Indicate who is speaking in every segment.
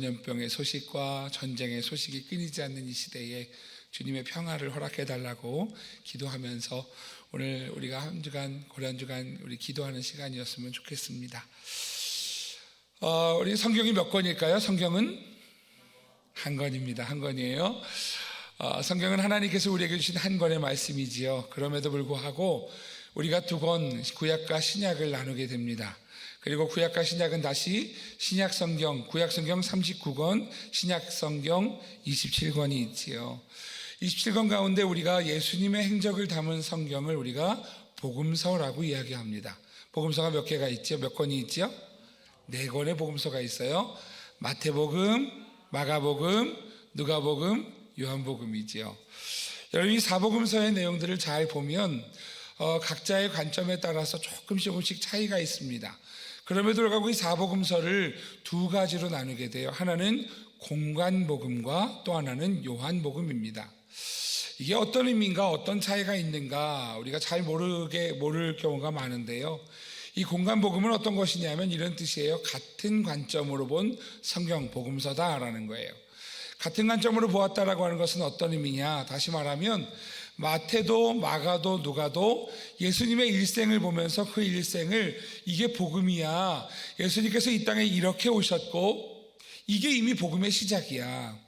Speaker 1: 전염병의 소식과 전쟁의 소식이 끊이지 않는 이 시대에 주님의 평화를 허락해 달라고 기도하면서 오늘 우리가 한 주간 고난주간 우리 기도하는 시간이었으면 좋겠습니다. 우리 성경이 몇 권일까요? 성경은 한 권입니다. 한 권이에요. 성경은 하나님께서 우리에게 주신 한 권의 말씀이지요. 그럼에도 불구하고 우리가 두 권 구약과 신약을 나누게 됩니다. 그리고 구약과 신약은 다시 신약성경, 구약성경 39권, 신약성경 27권이 있지요. 27권 가운데 우리가 예수님의 행적을 담은 성경을 우리가 복음서라고 이야기합니다. 복음서가 몇 개가 있죠? 몇 권이 있죠? 4권의 복음서가 있어요. 마태복음, 마가복음, 누가복음, 요한복음이지요. 여러분 이 사복음서의 내용들을 잘 보면 각자의 관점에 따라서 조금씩 차이가 있습니다. 그럼에도 불구하고 이 사복음서를 두 가지로 나누게 돼요. 하나는 공관복음과 또 하나는 요한복음입니다. 이게 어떤 의미인가, 어떤 차이가 있는가 우리가 잘 모를 경우가 많은데요. 이 공관복음은 어떤 것이냐면 이런 뜻이에요. 같은 관점으로 본 성경 복음서다라는 거예요. 같은 관점으로 보았다라고 하는 것은 어떤 의미냐? 다시 말하면 마태도 마가도 누가도 예수님의 일생을 보면서 그 일생을 이게 복음이야. 예수님께서 이 땅에 이렇게 오셨고 이게 이미 복음의 시작이야.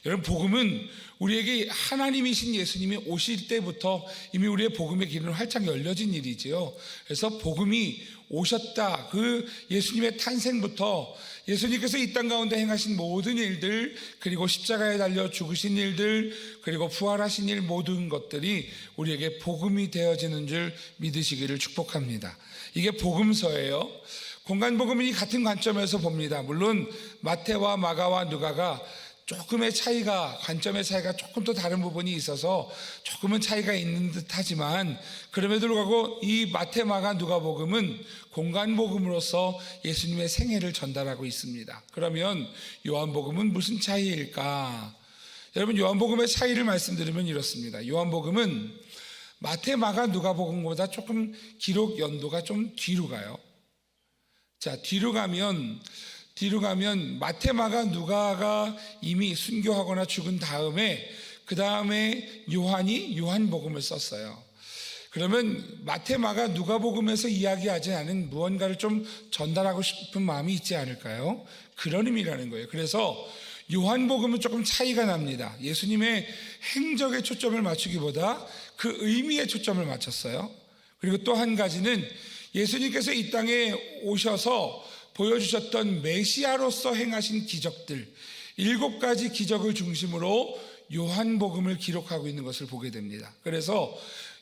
Speaker 1: 여러분 복음은 우리에게 하나님이신 예수님이 오실 때부터 이미 우리의 복음의 길은 활짝 열려진 일이지요. 그래서 복음이 오셨다. 그 예수님의 탄생부터 예수님께서 이 땅 가운데 행하신 모든 일들, 그리고 십자가에 달려 죽으신 일들, 그리고 부활하신 일 모든 것들이 우리에게 복음이 되어지는 줄 믿으시기를 축복합니다. 이게 복음서예요. 공관복음이 같은 관점에서 봅니다. 물론 마태와 마가와 누가가 조금의 차이가, 관점의 차이가 조금 더 다른 부분이 있어서 조금은 차이가 있는 듯 하지만 그럼에도 불구하고 이 마태, 마가, 누가복음은 공관복음으로서 예수님의 생애를 전달하고 있습니다. 그러면 요한복음은 무슨 차이일까? 여러분 요한복음의 차이를 말씀드리면 이렇습니다. 요한복음은 마태, 마가, 누가복음보다 조금 기록 연도가 좀 뒤로 가요. 자, 뒤로 가면 마태, 마가, 누가가 이미 순교하거나 죽은 다음에 그 다음에 요한이 요한복음을 썼어요. 그러면 마태, 마가, 누가복음에서 이야기하지 않은 무언가를 좀 전달하고 싶은 마음이 있지 않을까요? 그런 의미라는 거예요. 그래서 요한복음은 조금 차이가 납니다. 예수님의 행적에 초점을 맞추기보다 그 의미에 초점을 맞췄어요. 그리고 또 한 가지는 예수님께서 이 땅에 오셔서 보여주셨던 메시아로서 행하신 기적들, 7가지 기적을 중심으로 요한복음을 기록하고 있는 것을 보게 됩니다. 그래서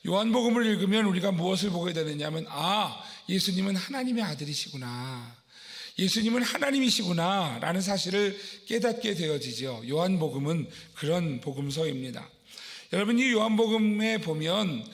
Speaker 1: 요한복음을 읽으면 우리가 무엇을 보게 되느냐면 예수님은 하나님의 아들이시구나, 예수님은 하나님이시구나 라는 사실을 깨닫게 되어지죠. 요한복음은 그런 복음서입니다. 여러분 이 요한복음에 보면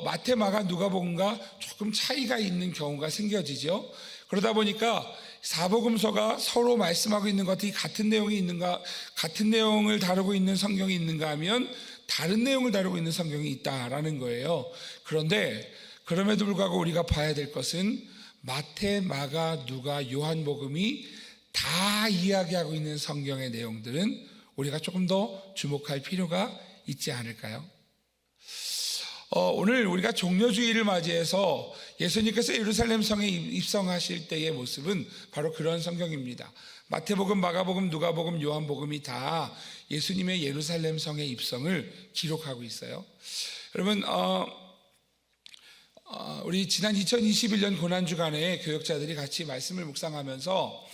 Speaker 1: 마태, 마가, 누가복음과 조금 차이가 있는 경우가 생겨지죠. 그러다 보니까 사복음서가 서로 말씀하고 있는 것이 같은 내용이 있는가, 같은 내용을 다루고 있는 성경이 있는가 하면 다른 내용을 다루고 있는 성경이 있다라는 거예요. 그런데 그럼에도 불구하고 우리가 봐야 될 것은 마태, 마가, 누가, 요한복음이 다 이야기하고 있는 성경의 내용들은 우리가 조금 더 주목할 필요가 있지 않을까요? 오늘 우리가 종려주의를 맞이해서 예수님께서 예루살렘 성에 입성하실 때의 모습은 바로 그런 성경입니다. 마태복음, 마가복음, 누가복음, 요한복음이 다 예수님의 예루살렘 성의 입성을 기록하고 있어요. 여러분 우리 지난 2021년 고난주간에 교역자들이 같이 말씀을 묵상하면서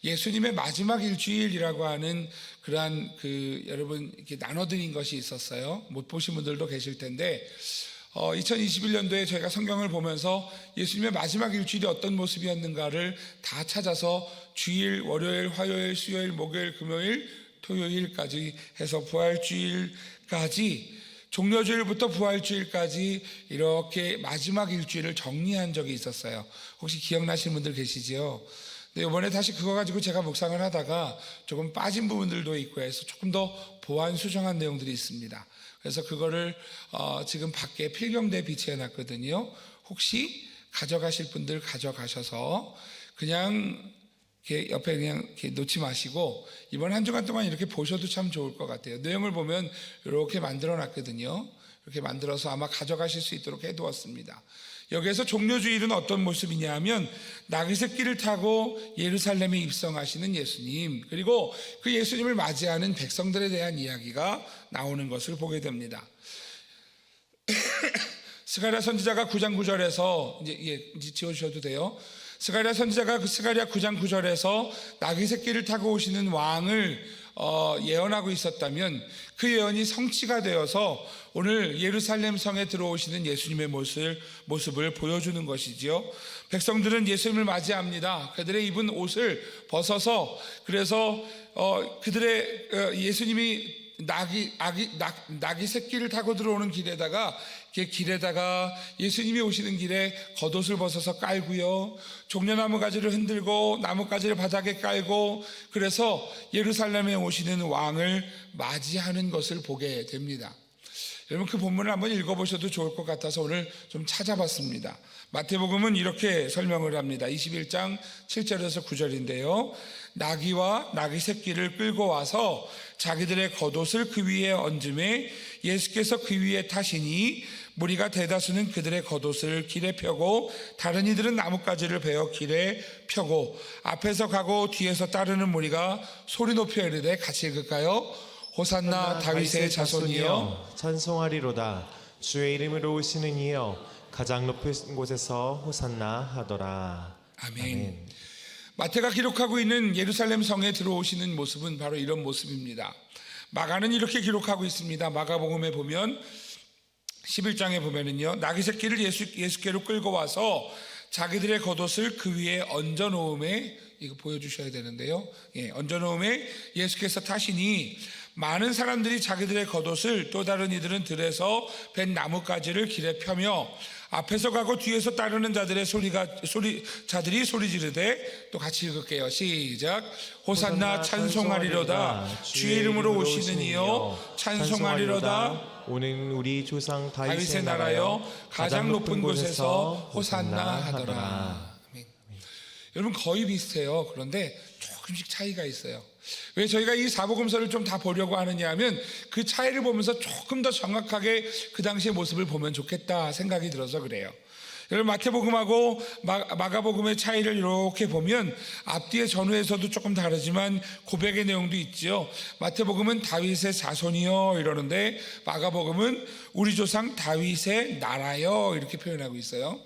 Speaker 1: 예수님의 마지막 일주일이라고 하는 그러한 여러분 이렇게 나눠드린 것이 있었어요. 못 보신 분들도 계실 텐데 2021년도에 저희가 성경을 보면서 예수님의 마지막 일주일이 어떤 모습이었는가를 다 찾아서 주일, 월요일, 화요일, 수요일, 목요일, 금요일, 토요일까지 해서 부활주일까지, 종려주일부터 부활주일까지 이렇게 마지막 일주일을 정리한 적이 있었어요. 혹시 기억나시는 분들 계시죠? 근데 이번에 다시 그거 가지고 제가 묵상을 하다가 조금 빠진 부분들도 있고 해서 조금 더 보완 수정한 내용들이 있습니다. 그래서 그거를 지금 밖에 필경대에 비치해 놨거든요. 혹시 가져가실 분들 가져가셔서 그냥 이렇게 옆에 그냥 이렇게 놓지 마시고 이번 한 주간 동안 이렇게 보셔도 참 좋을 것 같아요. 내용을 보면 이렇게 만들어 놨거든요. 이렇게 만들어서 아마 가져가실 수 있도록 해두었습니다. 여기에서 종려주일은 어떤 모습이냐 하면 나귀 새끼를 타고 예루살렘에 입성하시는 예수님, 그리고 그 예수님을 맞이하는 백성들에 대한 이야기가 나오는 것을 보게 됩니다. 스가랴 선지자가 9장 9절에서 이제 지워주셔도 돼요. 스가랴 선지자가 그 스가랴 9장 9절에서 나귀 새끼를 타고 오시는 왕을 예언하고 있었다면 그 예언이 성취가 되어서 오늘 예루살렘 성에 들어오시는 예수님의 모습을 보여주는 것이지요. 백성들은 예수님을 맞이합니다. 그들의 입은 옷을 벗어서, 그래서 그들의 예수님이 나귀 새끼를 타고 들어오는 길에다가 예수님이 오시는 길에 겉옷을 벗어서 깔고요, 종려나무 가지를 흔들고 나뭇가지를 바닥에 깔고, 그래서 예루살렘에 오시는 왕을 맞이하는 것을 보게 됩니다. 여러분, 그 본문을 한번 읽어보셔도 좋을 것 같아서 오늘 좀 찾아봤습니다. 마태복음은 이렇게 설명을 합니다. 21장 7절에서 9절인데요. 나귀와 나귀 새끼를 끌고 와서 자기들의 겉옷을 그 위에 얹음에 예수께서 그 위에 타시니 무리가 대다수는 그들의 겉옷을 길에 펴고 다른 이들은 나뭇가지를 베어 길에 펴고 앞에서 가고 뒤에서 따르는 무리가 소리 높여 이르되, 같이 읽을까요? 호산나 다윗의 자손이여
Speaker 2: 찬송하리로다. 주의 이름으로 오시는 이여 가장 높은 곳에서 호산나 하더라.
Speaker 1: 아멘. 마태가 기록하고 있는 예루살렘 성에 들어오시는 모습은 바로 이런 모습입니다. 마가는 이렇게 기록하고 있습니다. 마가복음에 보면 11장에 보면은요, 나귀 새끼를 예수께로 끌고 와서 자기들의 겉옷을 그 위에 얹어 놓음에, 이거 보여주셔야 되는데요, 얹어 놓음에 예수께서 타시니 많은 사람들이 자기들의 겉옷을 또 다른 이들은 들에서 벤 나뭇가지를 길에 펴며 앞에서 가고 뒤에서 따르는 자들이 소리 지르되, 또 같이 읽을게요. 시작. 호산나 찬송하리로다. 주의 이름으로 오시는 이여 찬송하리로다.
Speaker 2: 오는 우리 조상
Speaker 1: 다윗의 나라여 가장 높은 곳에서 호산나 하더라. 아멘. 여러분, 거의 비슷해요. 그런데 조금씩 차이가 있어요. 왜 저희가 이 사복음서를 좀 다 보려고 하느냐 하면 그 차이를 보면서 조금 더 정확하게 그 당시의 모습을 보면 좋겠다 생각이 들어서 그래요. 여러분, 마태복음하고 마가복음의 차이를 이렇게 보면 앞뒤의 전후에서도 조금 다르지만 고백의 내용도 있죠. 마태복음은 다윗의 자손이요 이러는데 마가복음은 우리 조상 다윗의 나라요 이렇게 표현하고 있어요.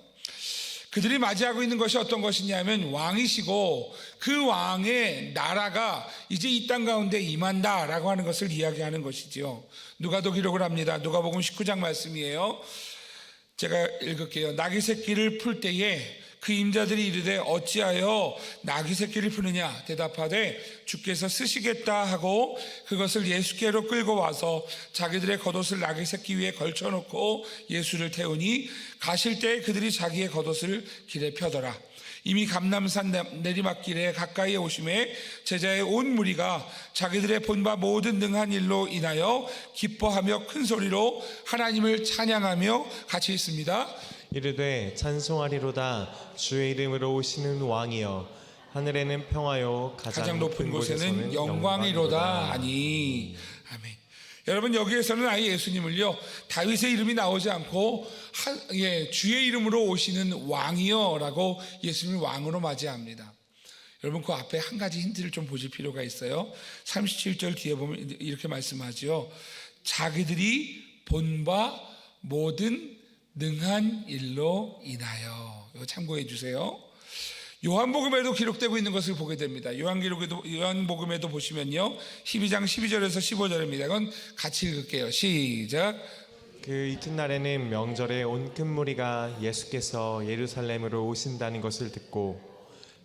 Speaker 1: 그들이 맞이하고 있는 것이 어떤 것이냐면 왕이시고 그 왕의 나라가 이제 이 땅 가운데 임한다라고 하는 것을 이야기하는 것이죠. 누가도 기록을 합니다. 누가복음 19장 말씀이에요. 제가 읽을게요. 나귀 새끼를 풀 때에 그 임자들이 이르되 어찌하여 나귀 새끼를 푸느냐 대답하되 주께서 쓰시겠다 하고 그것을 예수께로 끌고 와서 자기들의 겉옷을 나귀 새끼 위에 걸쳐놓고 예수를 태우니 가실 때에 그들이 자기의 겉옷을 길에 펴더라. 이미 감람산 내리막길에 가까이에 오심에 제자의 온 무리가 자기들의 본바 모든 능한 일로 인하여 기뻐하며 큰 소리로 하나님을 찬양하며 같이 있습니다.
Speaker 2: 이르되 찬송하리로다. 주의 이름으로 오시는 왕이여 하늘에는 평화요 가장 높은 곳에서는 영광이로다 하니.
Speaker 1: 아멘. 여러분, 여기에서는 아예 예수님을요 다윗의 이름이 나오지 않고 주의 이름으로 오시는 왕이여 라고 예수님을 왕으로 맞이합니다. 여러분, 그 앞에 한 가지 힌트를 좀 보실 필요가 있어요. 37절 뒤에 보면 이렇게 말씀하죠. 자기들이 본 바 모든 능한 일로 인하여. 이거 참고해 주세요. 요한복음에도 기록되고 있는 것을 보게 됩니다. 요한복음에도 보시면요 12장 12절에서 15절입니다. 이건 같이 읽을게요. 시작.
Speaker 2: 그 이튿날에는 명절에 온 큰 무리가 예수께서 예루살렘으로 오신다는 것을 듣고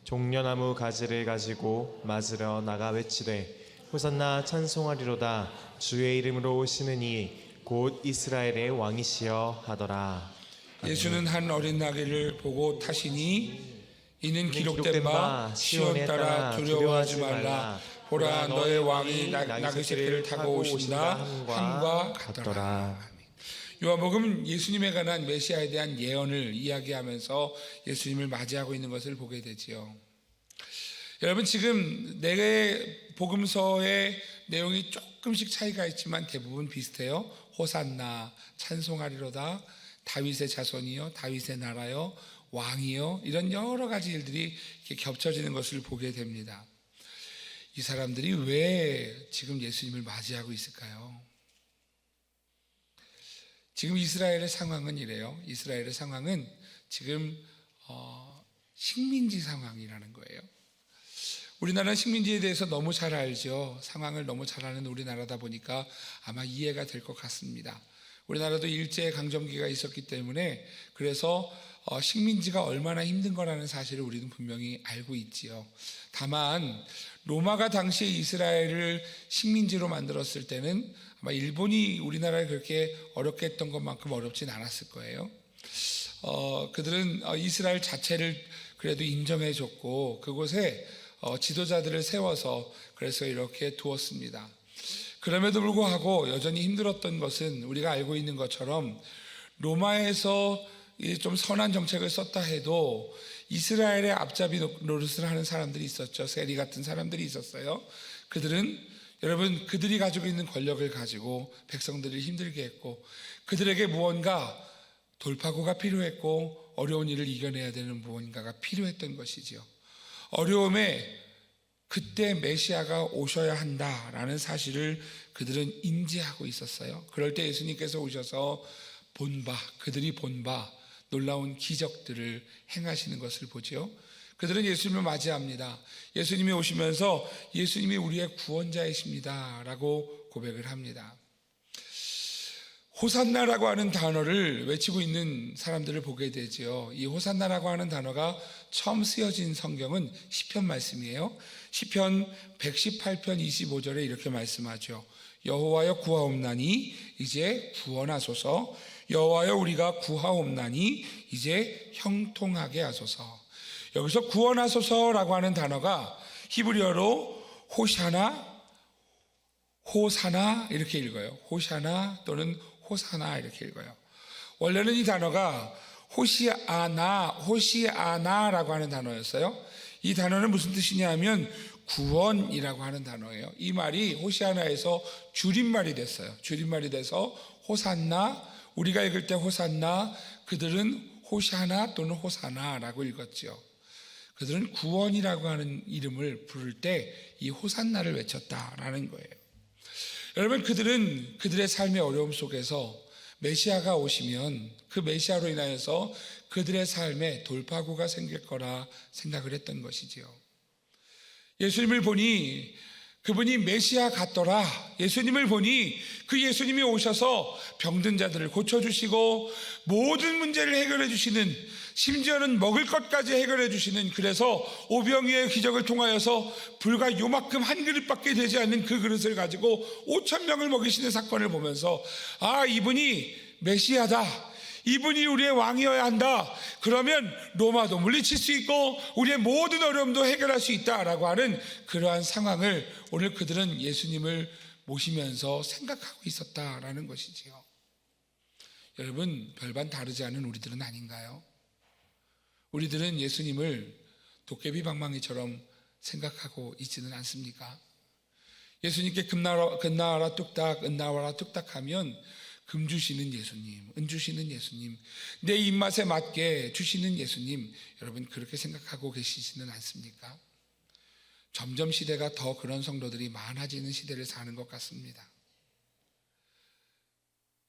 Speaker 2: 종려나무 가지를 가지고 맞으러 나가 외치되 호산나 찬송하리로다. 주의 이름으로 오시는 이 곧 이스라엘의 왕이시여 하더라.
Speaker 1: 예수는 한 어린 나귀를 보고 타시니 이는 기록된 바 시온 따라 두려워하지 말라. 보라, 너의 왕이 나귀 새끼를 타고 오신다 함과 같더라. 요한복음은 예수님에 관한 메시아에 대한 예언을 이야기하면서 예수님을 맞이하고 있는 것을 보게 되지요. 여러분, 지금 네 복음서의 내용이 조금씩 차이가 있지만 대부분 비슷해요. 호산나, 찬송하리로다, 다윗의 자손이요, 다윗의 나라요, 왕이요, 이런 여러 가지 일들이 이렇게 겹쳐지는 것을 보게 됩니다. 이 사람들이 왜 지금 예수님을 맞이하고 있을까요? 지금 이스라엘의 상황은 이래요. 이스라엘의 상황은 지금 식민지 상황이라는 거예요. 우리나라는 식민지에 대해서 너무 잘 알죠. 상황을 너무 잘 아는 우리나라다 보니까 아마 이해가 될 것 같습니다. 우리나라도 일제 강점기가 있었기 때문에 그래서 식민지가 얼마나 힘든 거라는 사실을 우리는 분명히 알고 있지요. 다만 로마가 당시에 이스라엘을 식민지로 만들었을 때는 아마 일본이 우리나라를 그렇게 어렵게 했던 것만큼 어렵진 않았을 거예요. 그들은 이스라엘 자체를 그래도 인정해 줬고 그곳에 지도자들을 세워서 그래서 이렇게 두었습니다. 그럼에도 불구하고 여전히 힘들었던 것은 우리가 알고 있는 것처럼 로마에서 좀 선한 정책을 썼다 해도 이스라엘의 앞잡이 노릇을 하는 사람들이 있었죠. 세리 같은 사람들이 있었어요. 여러분, 그들이 가지고 있는 권력을 가지고 백성들을 힘들게 했고 그들에게 무언가 돌파구가 필요했고 어려운 일을 이겨내야 되는 무언가가 필요했던 것이지요. 어려움에 그때 메시아가 오셔야 한다라는 사실을 그들은 인지하고 있었어요. 그럴 때 예수님께서 오셔서 그들이 본 바 놀라운 기적들을 행하시는 것을 보죠. 그들은 예수님을 맞이합니다. 예수님이 오시면서 예수님이 우리의 구원자이십니다 라고 고백을 합니다. 호산나라고 하는 단어를 외치고 있는 사람들을 보게 되죠. 이 호산나라고 하는 단어가 처음 쓰여진 성경은 시편 말씀이에요. 시편 118편 25절에 이렇게 말씀하죠. 여호와여 구하옵나니 이제 구원하소서. 여호와여 우리가 구하옵나니 이제 형통하게 하소서. 여기서 구원하소서라고 하는 단어가 히브리어로 호사나 이렇게 읽어요. 호샤나 또는 호사나 이렇게 읽어요. 원래는 이 단어가 호시아나라고 하는 단어였어요. 이 단어는 무슨 뜻이냐 하면 구원이라고 하는 단어예요. 이 말이 호시아나에서 줄임말이 됐어요. 줄임말이 돼서 호산나, 우리가 읽을 때 호산나, 그들은 호샤나 또는 호사나라고 읽었죠. 그들은 구원이라고 하는 이름을 부를 때 이 호산나를 외쳤다라는 거예요. 여러분, 그들은 그들의 삶의 어려움 속에서 메시아가 오시면 그 메시아로 인하여서 그들의 삶에 돌파구가 생길 거라 생각을 했던 것이지요. 예수님을 보니 그분이 메시아 같더라. 예수님을 보니 그 예수님이 오셔서 병든 자들을 고쳐주시고 모든 문제를 해결해 주시는, 심지어는 먹을 것까지 해결해 주시는, 그래서 오병이의 기적을 통하여서 불과 요만큼 한 그릇밖에 되지 않는 그 그릇을 가지고 5,000명을 먹이시는 사건을 보면서 이분이 메시아다, 이분이 우리의 왕이어야 한다, 그러면 로마도 물리칠 수 있고 우리의 모든 어려움도 해결할 수 있다라고 하는 그러한 상황을 오늘 그들은 예수님을 모시면서 생각하고 있었다라는 것이지요. 여러분, 별반 다르지 않은 우리들은 아닌가요? 우리들은 예수님을 도깨비 방망이처럼 생각하고 있지는 않습니까? 예수님께 금나와라 뚝딱, 은나와라 뚝딱 하면 금 주시는 예수님, 은 주시는 예수님, 내 입맛에 맞게 주시는 예수님, 여러분 그렇게 생각하고 계시지는 않습니까? 점점 시대가 더 그런 성도들이 많아지는 시대를 사는 것 같습니다.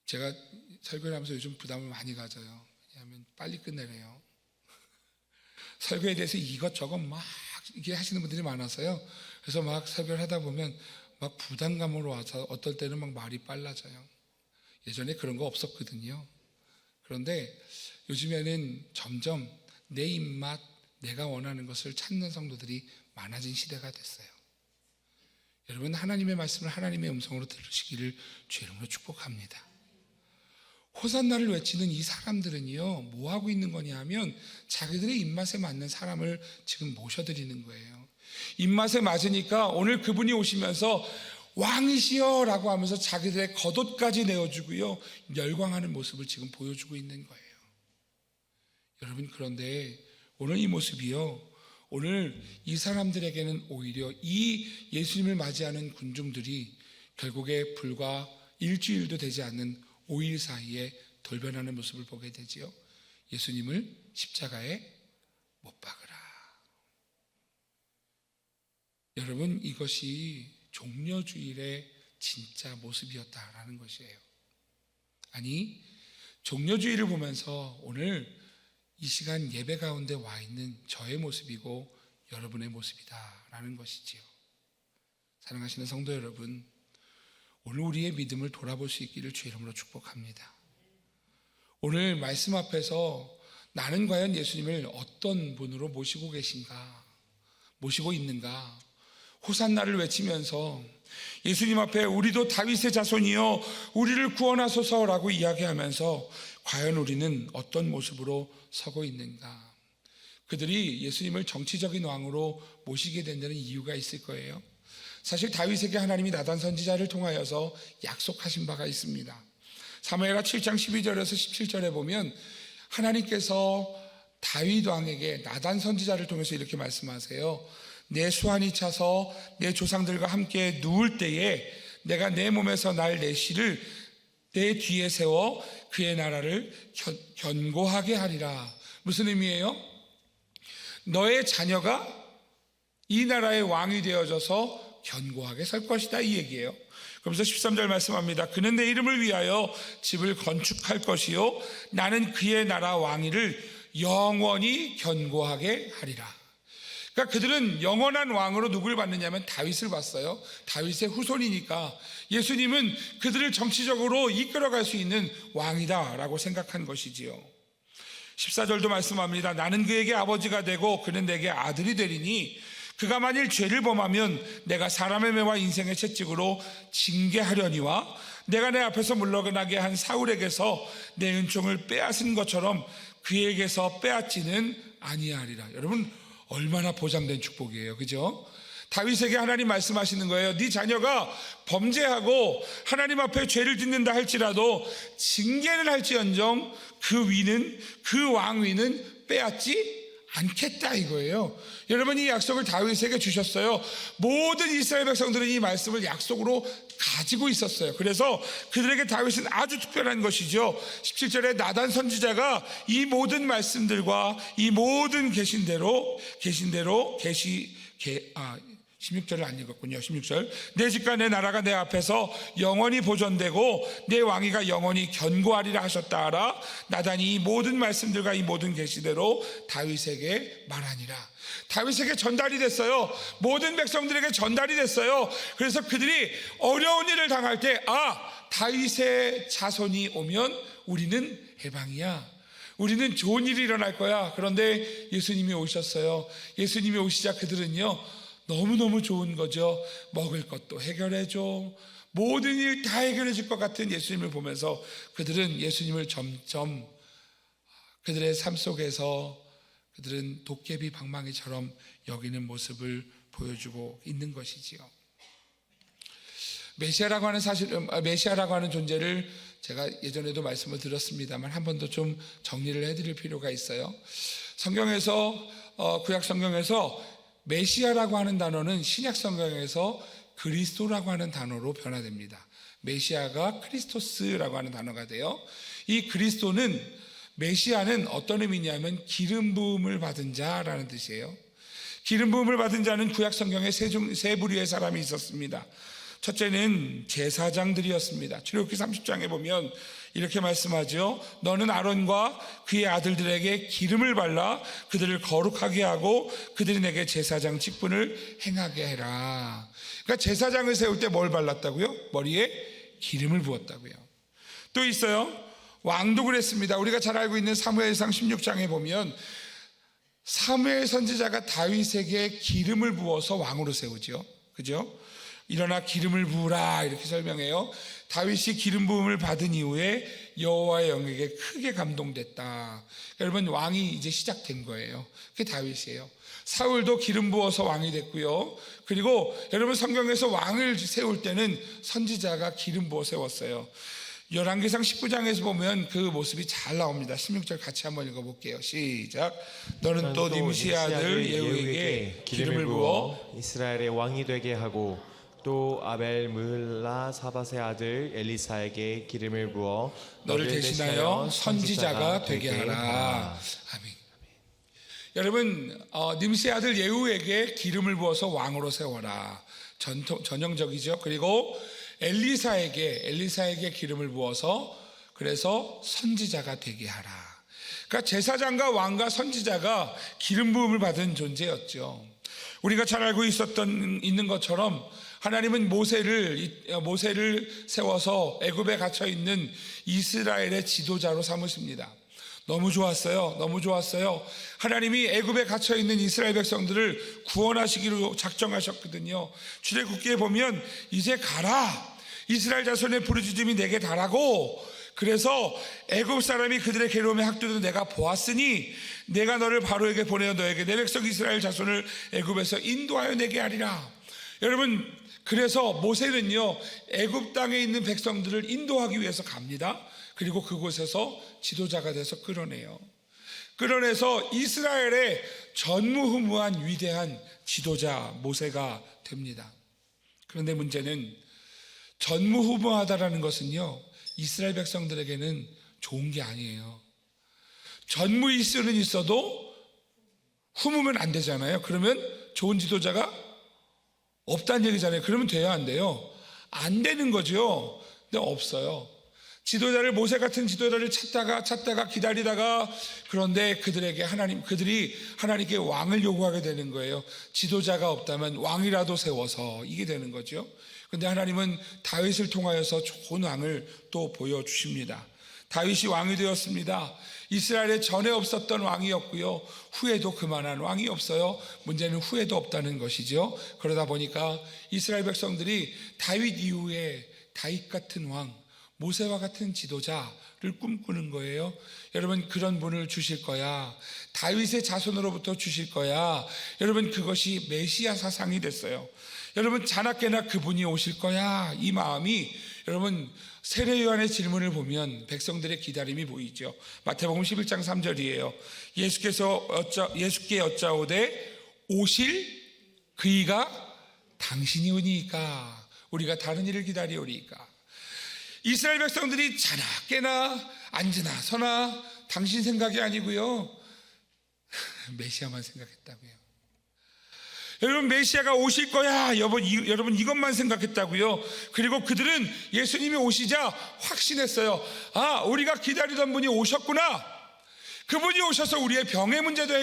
Speaker 1: 제가 설교를 하면서 요즘 부담을 많이 가져요. 왜냐하면 빨리 끝내래요. 설교에 대해서 이것저것 막 이렇게 하시는 분들이 많아서요. 그래서 막 설교를 하다 보면 막 부담감으로 와서 어떨 때는 막 말이 빨라져요. 예전에 그런 거 없었거든요. 그런데 요즘에는 점점 내 입맛, 내가 원하는 것을 찾는 성도들이 많아진 시대가 됐어요. 여러분, 하나님의 말씀을 하나님의 음성으로 들으시기를 주의 이름으로 축복합니다. 호산나를 외치는 이 사람들은요, 뭐 하고 있는 거냐 하면 자기들의 입맛에 맞는 사람을 지금 모셔드리는 거예요. 입맛에 맞으니까 오늘 그분이 오시면서 왕이시여 라고 하면서 자기들의 겉옷까지 내어주고요, 열광하는 모습을 지금 보여주고 있는 거예요. 여러분, 그런데 오늘 이 모습이요, 오늘 이 사람들에게는 오히려 이 예수님을 맞이하는 군중들이 결국에 불과 일주일도 되지 않는 5일 사이에 돌변하는 모습을 보게 되지요. 예수님을 십자가에 못 박으라. 여러분, 이것이 종려주일의 진짜 모습이었다라는 것이에요. 아니, 종려주일을 보면서 오늘 이 시간 예배 가운데 와 있는 저의 모습이고 여러분의 모습이다라는 것이지요. 사랑하시는 성도 여러분, 오늘 우리의 믿음을 돌아볼 수 있기를 주의 이름으로 축복합니다. 오늘 말씀 앞에서 나는 과연 예수님을 어떤 분으로 모시고 계신가, 모시고 있는가, 호산나를 외치면서 예수님 앞에 우리도 다윗의 자손이여 우리를 구원하소서라고 이야기하면서 과연 우리는 어떤 모습으로 서고 있는가. 그들이 예수님을 정치적인 왕으로 모시게 된 데는 이유가 있을 거예요. 사실 다윗에게 하나님이 나단 선지자를 통하여서 약속하신 바가 있습니다. 사무엘하 7장 12절에서 17절에 보면 하나님께서 다윗 왕에게 나단 선지자를 통해서 이렇게 말씀하세요. 내 수완이 차서 내 조상들과 함께 누울 때에 내가 내 몸에서 날 내 씨를 내 뒤에 세워 그의 나라를 견고하게 하리라. 무슨 의미예요? 너의 자녀가 이 나라의 왕이 되어져서 견고하게 설 것이다, 이 얘기예요. 그러면서 13절 말씀합니다. 그는 내 이름을 위하여 집을 건축할 것이요 나는 그의 나라 왕위를 영원히 견고하게 하리라. 그러니까 그들은 영원한 왕으로 누굴 받느냐면 다윗을 봤어요. 다윗의 후손이니까 예수님은 그들을 정치적으로 이끌어갈 수 있는 왕이다라고 생각한 것이지요. 14절도 말씀합니다. 나는 그에게 아버지가 되고 그는 내게 아들이 되리니 그가 만일 죄를 범하면 내가 사람의 매와 인생의 채찍으로 징계하려니와 내가 내 앞에서 물러나게 한 사울에게서 내 은총을 빼앗은 것처럼 그에게서 빼앗지는 아니하리라. 여러분, 얼마나 보장된 축복이에요, 그죠? 다윗에게 하나님 말씀하시는 거예요. 네 자녀가 범죄하고 하나님 앞에 죄를 짓는다 할지라도 징계는 할지언정 그 위는, 그 왕위는 빼앗지 않겠다, 이거예요. 여러분, 이 약속을 다윗에게 주셨어요. 모든 이스라엘 백성들은 이 말씀을 약속으로 가지고 있었어요. 그래서 그들에게 다윗은 아주 특별한 것이죠. 17절에 나단 선지자가 이 모든 말씀들과 이 모든 계신대로 16절을 안 읽었군요. 16절. 내 집과 내 나라가 내 앞에서 영원히 보존되고 내 왕위가 영원히 견고하리라 하셨다 하라. 나단이 이 모든 말씀들과 이 모든 계시대로 다윗에게 말하니라. 다윗에게 전달이 됐어요. 모든 백성들에게 전달이 됐어요. 그래서 그들이 어려운 일을 당할 때 다윗의 자손이 오면 우리는 해방이야, 우리는 좋은 일이 일어날 거야. 그런데 예수님이 오셨어요. 예수님이 오시자 그들은요 너무너무 좋은 거죠. 먹을 것도 해결해줘, 모든 일 다 해결해 줄 것 같은 예수님을 보면서 그들은 예수님을 점점 그들의 삶 속에서 그들은 도깨비 방망이처럼 여기는 모습을 보여주고 있는 것이지요. 메시아라고 하는 존재를 제가 예전에도 말씀을 드렸습니다만 한 번 더 좀 정리를 해드릴 필요가 있어요. 성경에서 구약 성경에서 메시아라고 하는 단어는 신약 성경에서 그리스도라고 하는 단어로 변화됩니다. 메시아가 크리스토스라고 하는 단어가 돼요. 이 그리스도는, 메시아는 어떤 의미냐면 기름 부음을 받은 자라는 뜻이에요. 기름 부음을 받은 자는 구약 성경에 세 부류의 사람이 있었습니다. 첫째는 제사장들이었습니다. 출애굽기 30장에 보면 이렇게 말씀하죠. 너는 아론과 그의 아들들에게 기름을 발라 그들을 거룩하게 하고 그들이 내게 제사장 직분을 행하게 해라. 그러니까 제사장을 세울 때 뭘 발랐다고요? 머리에 기름을 부었다고요. 또 있어요. 왕도 그랬습니다. 우리가 잘 알고 있는 사무엘상 16장에 보면 사무엘 선지자가 다윗에게 기름을 부어서 왕으로 세우죠. 그죠? 일어나 기름을 부으라 이렇게 설명해요. 다윗이 기름 부음을 받은 이후에 여호와의 영에게 크게 감동됐다. 여러분, 왕이 이제 시작된 거예요. 그게 다윗이에요. 사울도 기름 부어서 왕이 됐고요. 그리고 여러분, 성경에서 왕을 세울 때는 선지자가 기름 부어 세웠어요. 열왕기상 19장에서 보면 그 모습이 잘 나옵니다. 16절 같이 한번 읽어볼게요. 시작. 너는 또 nim시의 아들 예후에게 기름을 부어
Speaker 2: 이스라엘의 왕이 되게 하고 또 아벨 무흘라 사밧의 아들 엘리사에게 기름을 부어
Speaker 1: 너를 대신하여 선지자가 되게 하라. 아멘. 여러분, nim시의 아들 예후에게 기름을 부어서 왕으로 세워라. 전형적이죠. 그리고 엘리사에게 기름을 부어서 그래서 선지자가 되게 하라. 그러니까 제사장과 왕과 선지자가 기름 부음을 받은 존재였죠. 우리가 잘 알고 있는 것처럼 하나님은 모세를 세워서 애굽에 갇혀 있는 이스라엘의 지도자로 삼으십니다. 너무 좋았어요. 너무 좋았어요. 하나님이 애굽에 갇혀 있는 이스라엘 백성들을 구원하시기로 작정하셨거든요. 출애굽기에 보면 이제 가라. 이스라엘 자손의 부르짖음이 내게 달하고 그래서 애굽 사람이 그들의 괴로움의 학도도 내가 보았으니 내가 너를 바로에게 보내어 너에게 내 백성 이스라엘 자손을 애굽에서 인도하여 내게 하리라. 여러분, 그래서 모세는요 애굽 땅에 있는 백성들을 인도하기 위해서 갑니다. 그리고 그곳에서 지도자가 돼서 끌어내서 이스라엘의 전무후무한 위대한 지도자 모세가 됩니다. 그런데 문제는 전무후무하다라는 것은요 이스라엘 백성들에게는 좋은 게 아니에요. 전무일수는 있어도 후무면 안 되잖아요. 그러면 좋은 지도자가 없다는 얘기잖아요. 그러면 돼야 안 돼요? 안 되는 거죠. 근데 없어요. 모세 같은 지도자를 찾다가 기다리다가 그런데 그들이 하나님께 왕을 요구하게 되는 거예요. 지도자가 없다면 왕이라도 세워서 이게 되는 거죠. 그런데 하나님은 다윗을 통하여서 좋은 왕을 또 보여주십니다. 다윗이 왕이 되었습니다. 이스라엘에 전에 없었던 왕이었고요. 후에도 그만한 왕이 없어요. 문제는 후에도 없다는 것이죠. 그러다 보니까 이스라엘 백성들이 다윗 이후에 다윗 같은 왕, 모세와 같은 지도자를 꿈꾸는 거예요. 여러분, 그런 분을 주실 거야. 다윗의 자손으로부터 주실 거야. 여러분, 그것이 메시아 사상이 됐어요. 여러분, 자나깨나 그분이 오실 거야. 이 마음이 여러분 세례 요한의 질문을 보면 백성들의 기다림이 보이죠. 마태복음 11장 3절이에요. 예수께 여짜오되 오실 그이가 당신이 오니까 우리가 다른 이를 기다리오리까. 이스라엘 백성들이 자나 깨나 앉으나 서나 당신 생각이 아니고요 메시아만 생각했다고요. 여러분, 메시아가 오실 거야 여러분 이것만 생각했다고요. 그리고 그들은 예수님이 오시자 확신했어요. 아, 우리가 기다리던 분이 오셨구나. 그분이 오셔서 우리의 병의 문제도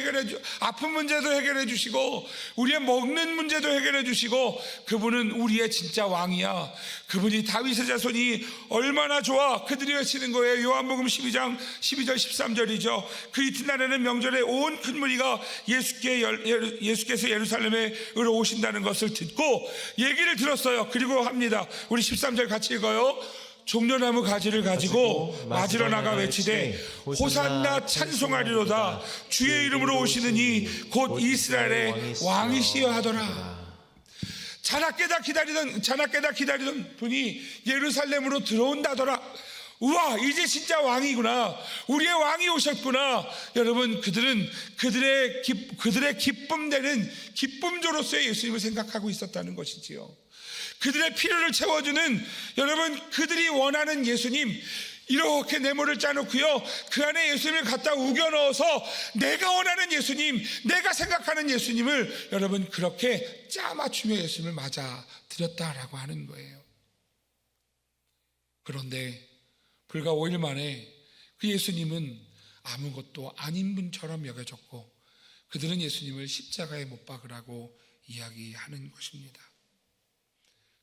Speaker 1: 아픈 문제도 해결해 주시고 우리의 먹는 문제도 해결해 주시고 그분은 우리의 진짜 왕이야. 그분이 다윗의 자손이 얼마나 좋아. 그들이 외치는 거예요. 요한복음 12장 12절 13절이죠. 그 이튿날에는 명절에 온 큰 무리가 예수께서 예루살렘으로 오신다는 것을 듣고 얘기를 들었어요. 그리고 합니다. 우리 13절 같이 읽어요. 종려나무 가지를 가지고 맞으러 나가 외치되 호산나 찬송하리로다. 주의 이름으로 오시는 이 곧 이스라엘의 왕이시여 하더라. 자나깨다 기다리던 분이 예루살렘으로 들어온다더라. 우와, 이제 진짜 왕이구나. 우리의 왕이 오셨구나. 여러분, 그들은 그들의 기쁨되는 기쁨조로서의 예수님을 생각하고 있었다는 것이지요. 그들의 필요를 채워주는 여러분 그들이 원하는 예수님, 이렇게 네모를 짜놓고요 그 안에 예수님을 갖다 우겨 넣어서 내가 원하는 예수님, 내가 생각하는 예수님을 여러분 그렇게 짜맞추며 예수님을 맞아 드렸다라고 하는 거예요. 그런데 불과 5일 만에 그 예수님은 아무것도 아닌 분처럼 여겨졌고 그들은 예수님을 십자가에 못 박으라고 이야기하는 것입니다.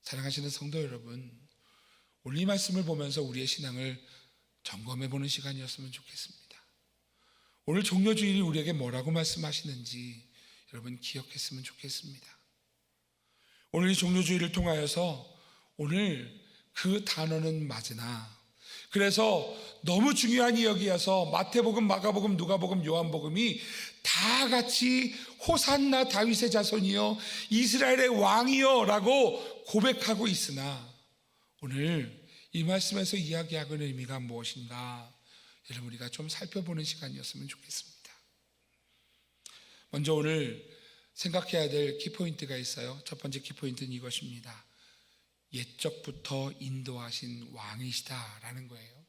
Speaker 1: 사랑하시는 성도 여러분, 오늘 이 말씀을 보면서 우리의 신앙을 점검해보는 시간이었으면 좋겠습니다. 오늘 종려주일이 우리에게 뭐라고 말씀하시는지 여러분 기억했으면 좋겠습니다. 오늘 이 종려주일을 통하여서 오늘 그 단어는 맞으나 그래서 너무 중요한 여기여서 마태복음, 마가복음, 누가복음, 요한복음이 다 같이 호산나 다윗의 자손이여 이스라엘의 왕이여 라고 고백하고 있으나 오늘 이 말씀에서 이야기하는 의미가 무엇인가? 여러분 우리가 좀 살펴보는 시간이었으면 좋겠습니다. 먼저 오늘 생각해야 될 키포인트가 있어요. 첫 번째 키포인트는 이것입니다. 옛적부터 인도하신 왕이시다라는 거예요.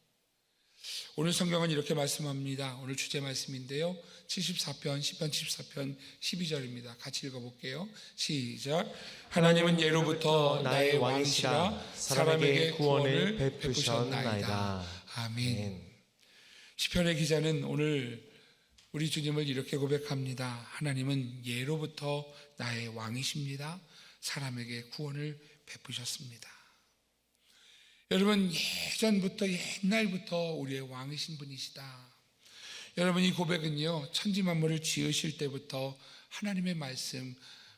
Speaker 1: 오늘 성경은 이렇게 말씀합니다. 오늘 주제 말씀인데요. 74편, 시편 74편 12절입니다. 같이 읽어볼게요. 시작. 하나님은 예로부터 나의 왕이시라 사람에게 구원을 베푸셨나이다. 아멘. 시편의 기자는 오늘 우리 주님을 이렇게 고백합니다. 하나님은 예로부터 나의 왕이십니다. 사람에게 구원을 베푸셨습니다. 여러분 예전부터 옛날부터 우리의 왕이신 분이시다. 여러분 이 고백은요 천지만물을 지으실 때부터 하나님의 말씀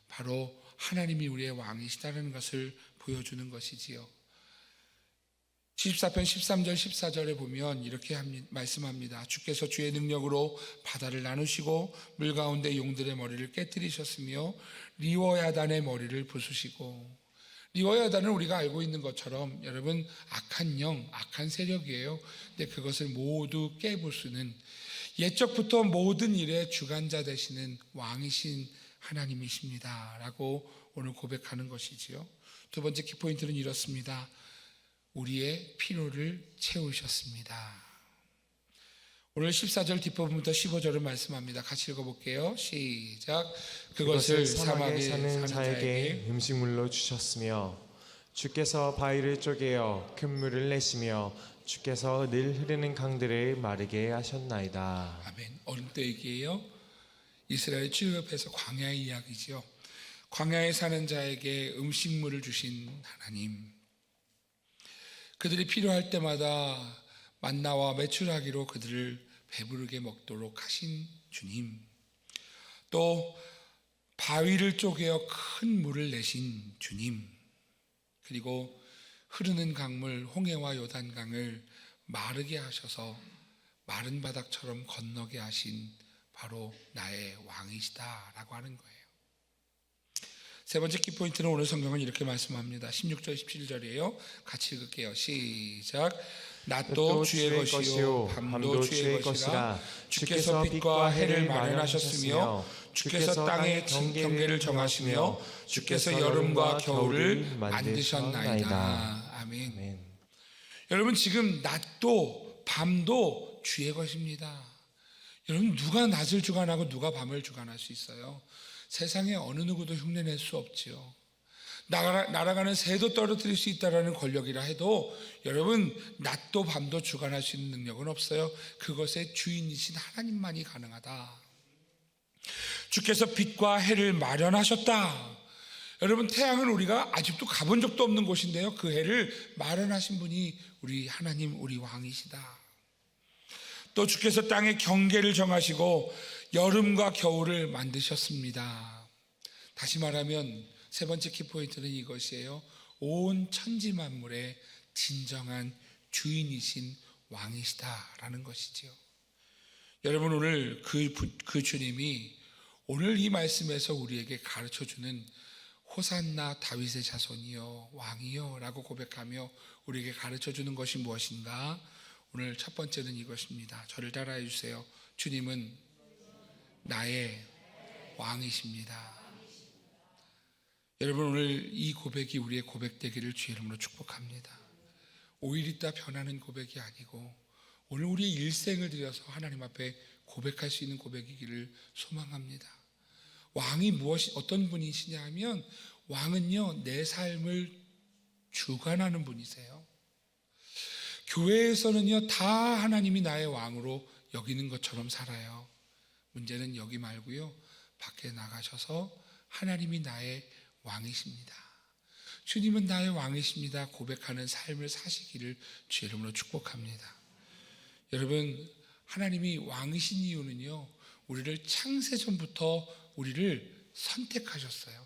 Speaker 1: 바로 하나님이 우리의 왕이시다는 것을 보여주는 것이지요. 74편 13절 14절에 보면 이렇게 말씀합니다. 주께서 주의 능력으로 바다를 나누시고 물 가운데 용들의 머리를 깨뜨리셨으며 리워야단의 머리를 부수시고. 리워야단은 우리가 알고 있는 것처럼 여러분 악한 영, 악한 세력이에요. 근데 그것을 모두 깨부수는 옛적부터 모든 일의 주관자 되시는 왕이신 하나님이십니다 라고 오늘 고백하는 것이지요. 두 번째 키포인트는 이렇습니다. 우리의 필요를 채우셨습니다. 오늘 14절 뒷부분부터 15절을 말씀합니다. 같이 읽어볼게요. 시작. 그것을 사막에 사는 자에게
Speaker 2: 음식물로 주셨으며 주께서 바위를 쪼개어 큰 물을 내시며 주께서 늘 흐르는 강들을 마르게 하셨나이다.
Speaker 1: 아멘. 어느 때 얘기예요? 이스라엘 출애굽해서 광야의 이야기죠. 광야에 사는 자에게 음식물을 주신 하나님. 그들이 필요할 때마다 만나와 메추라기로 그들을 배부르게 먹도록 하신 주님, 또 바위를 쪼개어 큰 물을 내신 주님, 그리고 흐르는 강물 홍해와 요단강을 마르게 하셔서 마른 바닥처럼 건너게 하신 바로 나의 왕이시다라고 하는 거예요. 세 번째 키포인트는 오늘 성경은 이렇게 말씀합니다. 16절 17절이에요. 같이 읽을게요. 시작. 낮도 주의 것이요 밤도 주의 것이라 주께서 빛과 해를 마련하셨으며 주께서 땅의 경계를 정하시며 주께서 여름과 겨울을 만드셨나이다. 아멘. 여러분 지금 낮도 밤도 주의 것입니다. 여러분 누가 낮을 주관하고 누가 밤을 주관할 수 있어요? 세상에 어느 누구도 흉내낼 수 없지요. 날아가는 새도 떨어뜨릴 수 있다는 권력이라 해도 여러분 낮도 밤도 주관할 수 있는 능력은 없어요. 그것의 주인이신 하나님만이 가능하다. 주께서 빛과 해를 마련하셨다. 여러분 태양은 우리가 아직도 가본 적도 없는 곳인데요. 그 해를 마련하신 분이 우리 하나님 우리 왕이시다. 또 주께서 땅의 경계를 정하시고 여름과 겨울을 만드셨습니다. 다시 말하면 세 번째 키포인트는 이것이에요. 온 천지 만물의 진정한 주인이신 왕이시다라는 것이지요. 여러분 오늘 그 주님이 오늘 이 말씀에서 우리에게 가르쳐주는 호산나 다윗의 자손이요 왕이요 라고 고백하며 우리에게 가르쳐주는 것이 무엇인가? 오늘 첫 번째는 이것입니다. 저를 따라해 주세요. 주님은 나의 왕이십니다. 여러분 오늘 이 고백이 우리의 고백되기를 주의 이름으로 축복합니다. 5일 있다 변하는 고백이 아니고 오늘 우리의 일생을 들여서 하나님 앞에 고백할 수 있는 고백이기를 소망합니다. 왕이 어떤 분이시냐 하면 왕은요 내 삶을 주관하는 분이세요. 교회에서는요 다 하나님이 나의 왕으로 여기는 것처럼 살아요. 문제는 여기 말고요 밖에 나가셔서 하나님이 나의 왕이십니다. 주님은 나의 왕이십니다. 고백하는 삶을 사시기를 주의 이름으로 축복합니다. 여러분 하나님이 왕이신 이유는요 우리를 창세전부터 우리를 선택하셨어요.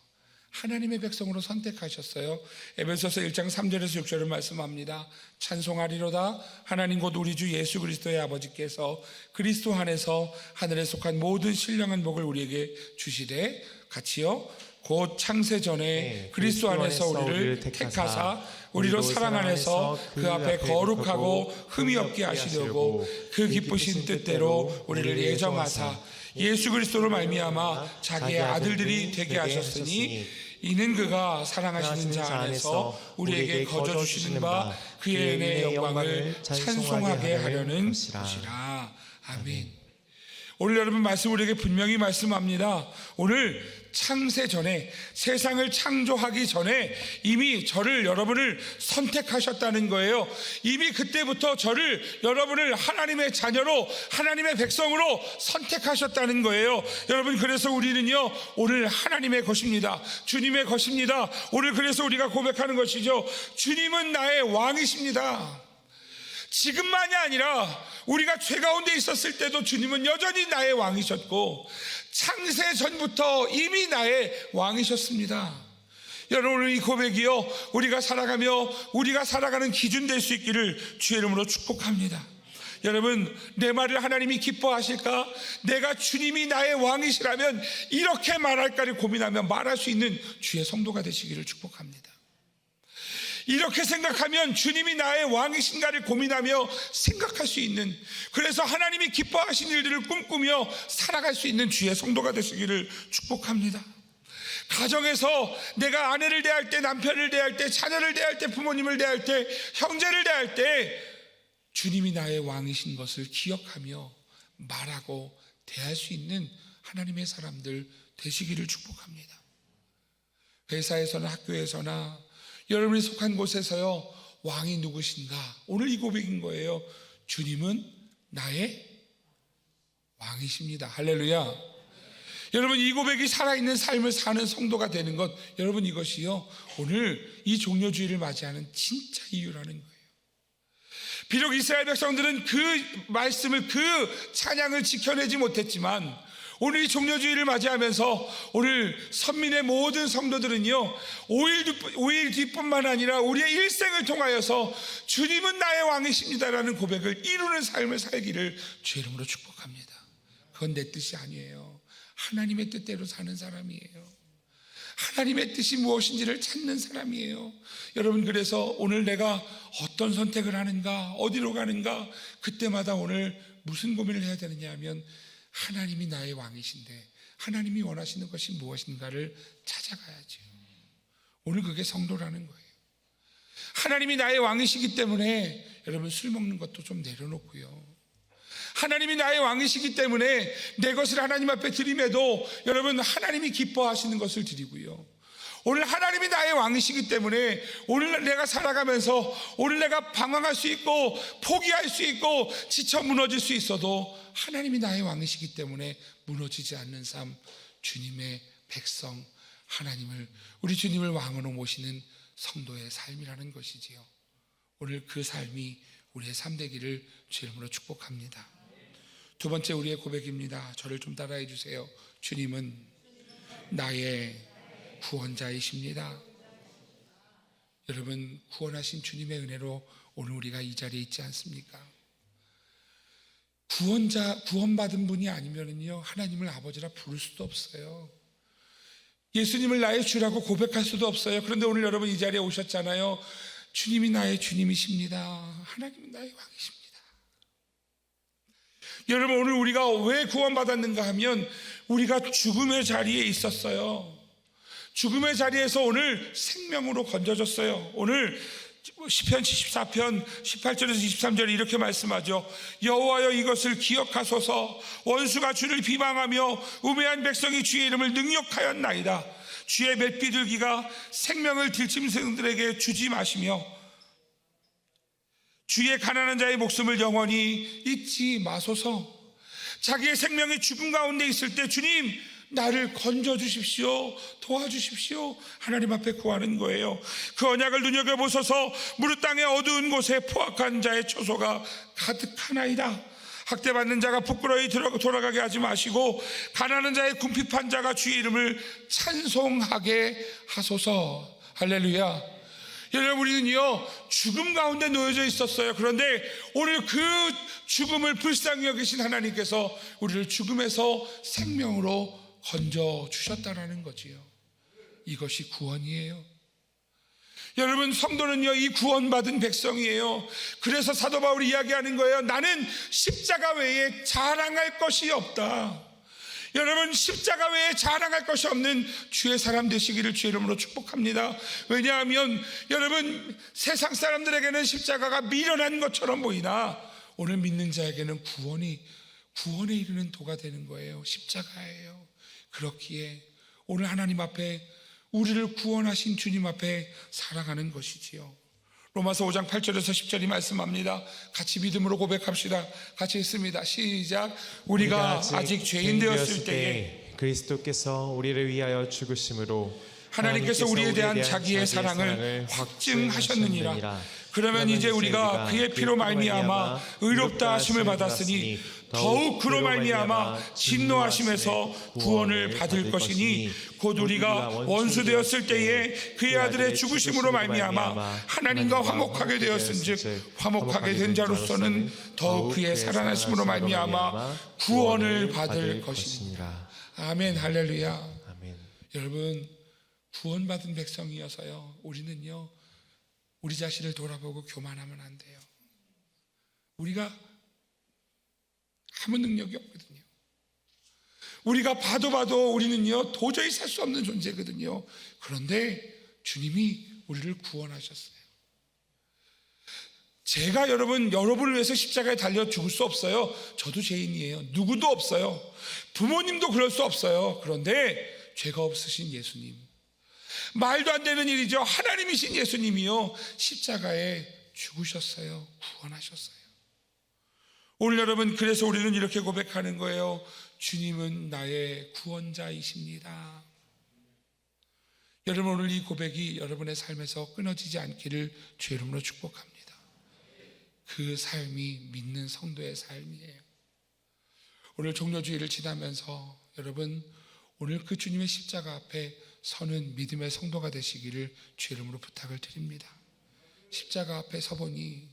Speaker 1: 하나님의 백성으로 선택하셨어요. 에베소서 1장 3절에서 6절을 말씀합니다. 찬송하리로다 하나님 곧 우리 주 예수 그리스도의 아버지께서 그리스도 안에서 하늘에 속한 모든 신령한 복을 우리에게 주시되 같이요 곧 창세 전에 그리스도 안에서 우리를 택하사 우리로 사랑 안에서 그 앞에 거룩하고 흠이 없게 하시려고 그 기쁘신 뜻대로 우리를 예정하사 예수 그리스도로 말미암아 자기의 아들들이 되게 하셨으니 이는 그가 사랑하시는 자 안에서 우리에게 거저 주시는 바 그의 은혜의 영광을 찬송하게 하려는 것이라. 아멘. 오늘 여러분 말씀 우리에게 분명히 말씀합니다. 오늘 창세 전에, 세상을 창조하기 전에 이미 저를, 여러분을 선택하셨다는 거예요. 이미 그때부터 저를, 여러분을 하나님의 자녀로, 하나님의 백성으로 선택하셨다는 거예요. 여러분, 그래서 우리는요 오늘 하나님의 것입니다. 주님의 것입니다. 오늘 그래서 우리가 고백하는 것이죠. 주님은 나의 왕이십니다. 지금만이 아니라 우리가 죄 가운데 있었을 때도 주님은 여전히 나의 왕이셨고 창세 전부터 이미 나의 왕이셨습니다. 여러분, 오늘 이 고백이요 우리가 살아가며 우리가 살아가는 기준 될 수 있기를 주의 이름으로 축복합니다. 여러분, 내 말을 하나님이 기뻐하실까? 내가 주님이 나의 왕이시라면 이렇게 말할까를 고민하며 말할 수 있는 주의 성도가 되시기를 축복합니다. 이렇게 생각하면 주님이 나의 왕이신가를 고민하며 생각할 수 있는, 그래서 하나님이 기뻐하신 일들을 꿈꾸며 살아갈 수 있는 주의 성도가 되시기를 축복합니다. 가정에서 내가 아내를 대할 때, 남편을 대할 때, 자녀를 대할 때, 부모님을 대할 때, 형제를 대할 때 주님이 나의 왕이신 것을 기억하며 말하고 대할 수 있는 하나님의 사람들 되시기를 축복합니다. 회사에서나 학교에서나 여러분이 속한 곳에서요 왕이 누구신가? 오늘 이 고백인 거예요. 주님은 나의 왕이십니다. 할렐루야. 여러분, 이 고백이 살아있는 삶을 사는 성도가 되는 것, 여러분 이것이요 오늘 이 종려주의를 맞이하는 진짜 이유라는 거예요. 비록 이스라엘 백성들은 그 말씀을, 그 찬양을 지켜내지 못했지만 오늘 이 종려주의를 맞이하면서 오늘 선민의 모든 성도들은요 5일 뒤뿐만 아니라 우리의 일생을 통하여서 주님은 나의 왕이십니다라는 고백을 이루는 삶을 살기를 주의 이름으로 축복합니다. 그건 내 뜻이 아니에요. 하나님의 뜻대로 사는 사람이에요. 하나님의 뜻이 무엇인지를 찾는 사람이에요. 여러분, 그래서 오늘 내가 어떤 선택을 하는가, 어디로 가는가, 그때마다 오늘 무슨 고민을 해야 되느냐 하면 하나님이 나의 왕이신데 하나님이 원하시는 것이 무엇인가를 찾아가야죠. 오늘 그게 성도라는 거예요. 하나님이 나의 왕이시기 때문에 여러분 술 먹는 것도 좀 내려놓고요, 하나님이 나의 왕이시기 때문에 내 것을 하나님 앞에 드림에도 여러분 하나님이 기뻐하시는 것을 드리고요, 오늘 하나님이 나의 왕이시기 때문에 오늘 내가 살아가면서 오늘 내가 방황할 수 있고 포기할 수 있고 지쳐 무너질 수 있어도 하나님이 나의 왕이시기 때문에 무너지지 않는 삶, 주님의 백성, 하나님을, 우리 주님을 왕으로 모시는 성도의 삶이라는 것이지요. 오늘 그 삶이 우리의 삶 되기를 주의 이름으로 축복합니다. 두 번째 우리의 고백입니다. 저를 좀 따라해 주세요. 주님은 나의 구원자이십니다. 여러분, 구원하신 주님의 은혜로 오늘 우리가 이 자리에 있지 않습니까? 구원받은 분이 아니면요 하나님을 아버지라 부를 수도 없어요. 예수님을 나의 주라고 고백할 수도 없어요. 그런데 오늘 여러분 이 자리에 오셨잖아요. 주님이 나의 주님이십니다. 하나님은 나의 왕이십니다. 여러분, 오늘 우리가 왜 구원받았는가 하면 우리가 죽음의 자리에 있었어요. 죽음의 자리에서 오늘 생명으로 건져졌어요. 오늘 시편 74편 18절에서 23절에 이렇게 말씀하죠. 여호와여, 이것을 기억하소서. 원수가 주를 비방하며 우매한 백성이 주의 이름을 능욕하였나이다. 주의 맷비둘기가 생명을 들짐승들에게 주지 마시며 주의 가난한 자의 목숨을 영원히 잊지 마소서. 자기의 생명이 죽음 가운데 있을 때 주님 나를 건져주십시오, 도와주십시오, 하나님 앞에 구하는 거예요. 그 언약을 눈여겨보소서. 무릇 땅의 어두운 곳에 포악한 자의 초소가 가득하나이다. 학대받는 자가 부끄러이 돌아가게 하지 마시고 가난한 자의 궁핍한 자가 주의 이름을 찬송하게 하소서. 할렐루야. 여러분, 우리는요 죽음 가운데 놓여져 있었어요. 그런데 오늘 그 죽음을 불쌍히 여기신 하나님께서 우리를 죽음에서 생명으로 건져 주셨다라는 거지요. 이것이 구원이에요. 여러분, 성도는요, 이 구원받은 백성이에요. 그래서 사도 바울이 이야기하는 거예요. 나는 십자가 외에 자랑할 것이 없다. 여러분, 십자가 외에 자랑할 것이 없는 주의 사람 되시기를 주의 이름으로 축복합니다. 왜냐하면 여러분, 세상 사람들에게는 십자가가 미련한 것처럼 보이나 오늘 믿는 자에게는 구원에 이르는 도가 되는 거예요. 십자가예요. 그렇기에 오늘 하나님 앞에 우리를 구원하신 주님 앞에 살아가는 것이지요. 로마서 5장 8절에서 10절이 말씀합니다. 같이 믿음으로 고백합시다. 같이 읽습니다. 시작. 우리가 아직 죄인 되었을 때에
Speaker 2: 그리스도께서 우리를 위하여 죽으심으로
Speaker 1: 하나님께서 우리에 대한 자기의 사랑을 확증하셨느니라. 그러면 이제 우리가 그의 피로 말미암아 의롭다 하심을 받았으니 더욱 그로 말미암아 진노하심에서 구원을 받을 것이니 곧 우리가 원수 되었을 때에 그의 아들의 죽으심으로 말미암아 하나님과 화목하게 되었은즉 화목하게 된 자로서는 더욱 그의 살아나심으로 말미암아 구원을 받을 것이니라. 아멘. 할렐루야.
Speaker 2: 아멘.
Speaker 1: 여러분, 구원받은 백성이어서요, 우리는요 우리 자신을 돌아보고 교만하면 안 돼요. 우리가 아무 능력이 없거든요. 우리가 봐도 우리는요 도저히 살 수 없는 존재거든요. 그런데 주님이 우리를 구원하셨어요. 제가 여러분을 위해서 십자가에 달려 죽을 수 없어요. 저도 죄인이에요. 누구도 없어요. 부모님도 그럴 수 없어요. 그런데 죄가 없으신 예수님, 말도 안 되는 일이죠. 하나님이신 예수님이요 십자가에 죽으셨어요. 구원하셨어요. 오늘 여러분, 그래서 우리는 이렇게 고백하는 거예요. 주님은 나의 구원자이십니다. 여러분, 오늘 이 고백이 여러분의 삶에서 끊어지지 않기를 주의 이름으로 축복합니다. 그 삶이 믿는 성도의 삶이에요. 오늘 종료주일을 지나면서 여러분, 오늘 그 주님의 십자가 앞에 서는 믿음의 성도가 되시기를 주의 이름으로 부탁을 드립니다. 십자가 앞에 서보니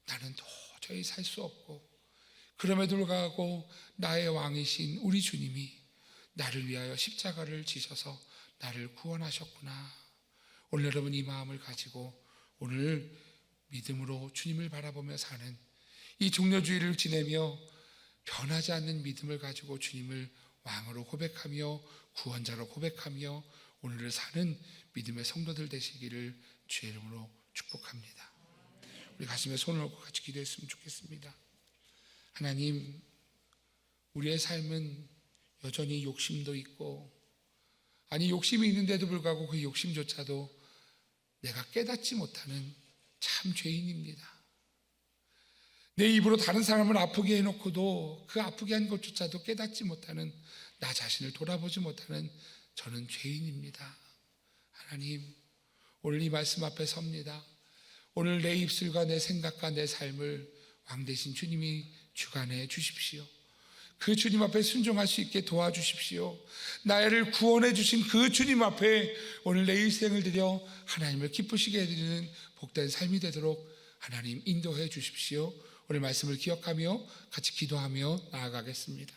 Speaker 1: 나는 도저히 살 수 없고, 그럼에도 불구하고 나의 왕이신 우리 주님이 나를 위하여 십자가를 지셔서 나를 구원하셨구나. 오늘 여러분 이 마음을 가지고 오늘 믿음으로 주님을 바라보며 사는 이 종료주일을 지내며 변하지 않는 믿음을 가지고 주님을 왕으로 고백하며 구원자로 고백하며 오늘을 사는 믿음의 성도들 되시기를 주의 이름으로 축복합니다. 우리 가슴에 손을 얹고 같이 기도했으면 좋겠습니다. 하나님, 우리의 삶은 여전히 욕심도 있고, 아니 욕심이 있는데도 불구하고 그 욕심조차도 내가 깨닫지 못하는 참 죄인입니다. 내 입으로 다른 사람을 아프게 해놓고도 그 아프게 한 것조차도 깨닫지 못하는, 나 자신을 돌아보지 못하는 저는 죄인입니다. 하나님, 오늘 이 말씀 앞에 섭니다. 오늘 내 입술과 내 생각과 내 삶을 왕 되신 주님이 주관해 주십시오. 그 주님 앞에 순종할 수 있게 도와주십시오. 나를 구원해 주신 그 주님 앞에 오늘 내 일생을 드려 하나님을 기쁘시게 해드리는 복된 삶이 되도록 하나님 인도해 주십시오. 오늘 말씀을 기억하며 같이 기도하며 나아가겠습니다.